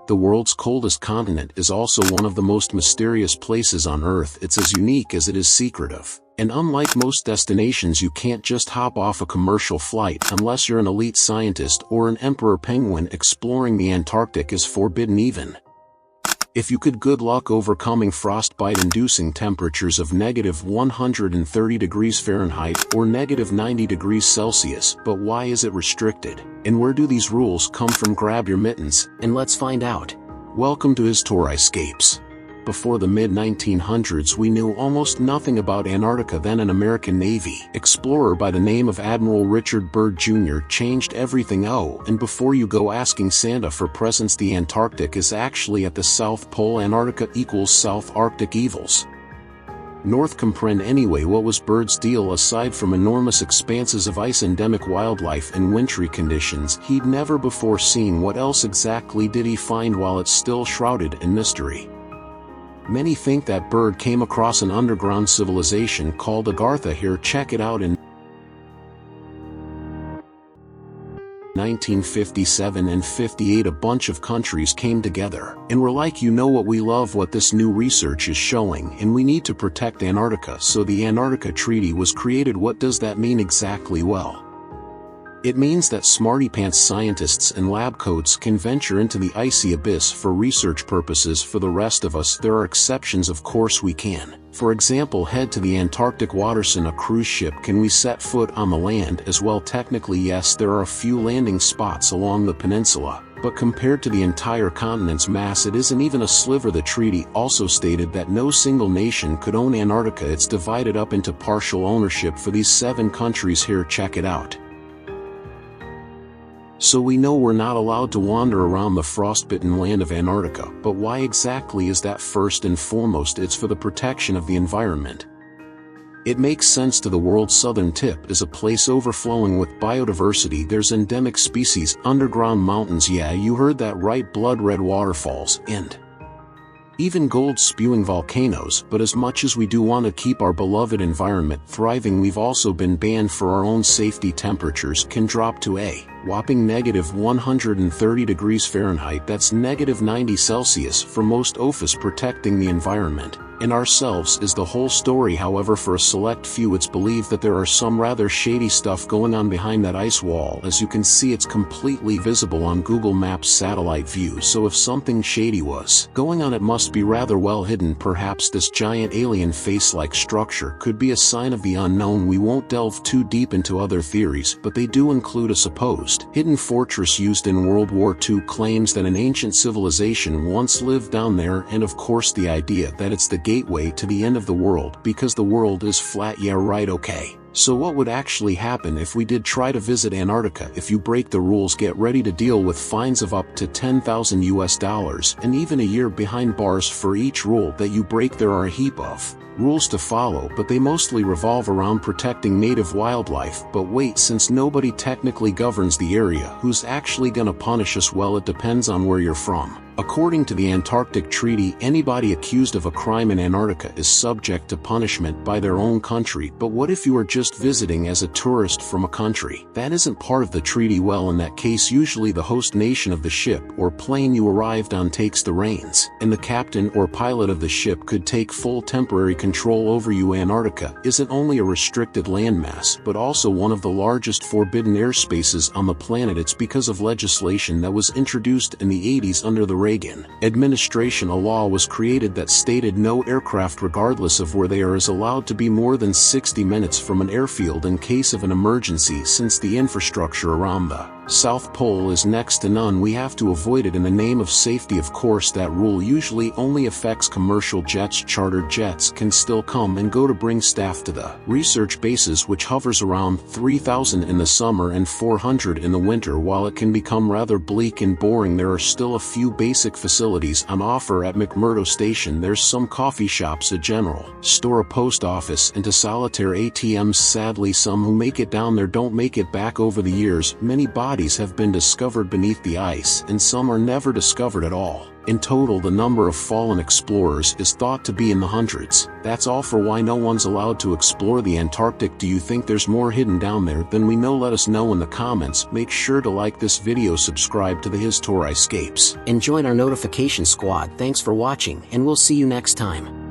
The world's coldest continent is also one of the most mysterious places on Earth. It's as unique as it is secretive. And unlike most destinations, you can't just hop off a commercial flight unless you're an elite scientist or an emperor penguin. Exploring the Antarctic is forbidden even if you could. Good luck overcoming frostbite-inducing temperatures of -130 degrees Fahrenheit or -90 degrees Celsius. But why is it restricted? And where do these rules come from? Grab your mittens, and let's find out. Welcome to Histori Scapes. Before the mid-1900s, we knew almost nothing about Antarctica. Then an American Navy explorer by the name of Admiral Richard Byrd Jr. changed everything. Oh, and before you go asking Santa for presents, the Antarctic is actually at the South Pole. Antarctica equals South Arctic evils. North comprehend anyway. What was Byrd's deal? Aside from enormous expanses of ice, endemic wildlife, and wintry conditions he'd never before seen, what else exactly did he find? While it's still shrouded in mystery, many think that Byrd came across an underground civilization called Agartha. Here, check it out. In 1957 and 58, a bunch of countries came together and were like, you know what, we love what this new research is showing, and we need to protect Antarctica. So the Antarctic Treaty was created. What does that mean exactly? Well, it means that smarty-pants scientists and lab coats can venture into the icy abyss for research purposes. For the rest of us, there are exceptions. Of course we can. For example, head to the Antarctic waters in a cruise ship. Can we set foot on the land as well? Technically yes, there are a few landing spots along the peninsula, but compared to the entire continent's mass, it isn't even a sliver. The treaty also stated that no single nation could own Antarctica. It's divided up into partial ownership for these 7 countries. Here, check it out. So we know we're not allowed to wander around the frostbitten land of Antarctica. But why exactly is that? First and foremost, it's for the protection of the environment. It makes sense. To the world's southern tip is a place overflowing with biodiversity. There's endemic species, underground mountains, yeah, you heard that right, blood red waterfalls, and even gold-spewing volcanoes. But as much as we do want to keep our beloved environment thriving, we've also been banned for our own safety. Temperatures can drop to a whopping -130 degrees Fahrenheit. That's -90 Celsius for most office. Protecting the environment and ourselves is the whole story. However, for a select few, it's believed that there are some rather shady stuff going on behind that ice wall. As you can see, it's completely visible on Google Maps satellite view. So if something shady was going on, it must be rather well hidden. Perhaps this giant alien face-like structure could be a sign of the unknown. We won't delve too deep into other theories, but they do include a supposed hidden fortress used in World War II. Claims that an ancient civilization once lived down there, and of course the idea that it's the gateway to the end of the world because the world is flat. Yeah right, okay. So what would actually happen if we did try to visit Antarctica? If you break the rules, get ready to deal with fines of up to $10,000 US and even a year behind bars for each rule that you break. There are a heap of rules to follow, but they mostly revolve around protecting native wildlife. But wait, since nobody technically governs the area, who's actually gonna punish us? Well, it depends on where you're from. According to the Antarctic Treaty, anybody accused of a crime in Antarctica is subject to punishment by their own country. But what if you are just visiting as a tourist from a country that isn't part of the treaty? Well, in that case, usually the host nation of the ship or plane you arrived on takes the reins, and the captain or pilot of the ship could take full temporary control over you. Antarctica isn't only a restricted landmass, but also one of the largest forbidden airspaces on the planet. It's because of legislation that was introduced in the 80s under the Reagan administration. A law was created that stated no aircraft, regardless of where they are, is allowed to be more than 60 minutes from an airfield in case of an emergency. Since the infrastructure around the South Pole is next to none, we have to avoid it in the name of safety. Of course, that rule usually only affects commercial jets. Chartered jets can still come and go to bring staff to the research bases, which hovers around 3,000 in the summer and 400 in the winter. While it can become rather bleak and boring, there are still a few basic facilities on offer at McMurdo Station. There's some coffee shops, a general store, a post office, and a solitaire ATMs. Sadly, some who make it down there don't make it back. Over the years, many bodies bodies have been discovered beneath the ice and some are never discovered at all. In total, the number of fallen explorers is thought to be in the hundreds. That's all for why no one's allowed to explore the Antarctic. Do you think there's more hidden down there than we know? Let us know in the comments. Make sure to like this video, subscribe to the Histori Scapes, and join our notification squad. Thanks for watching, and we'll see you next time.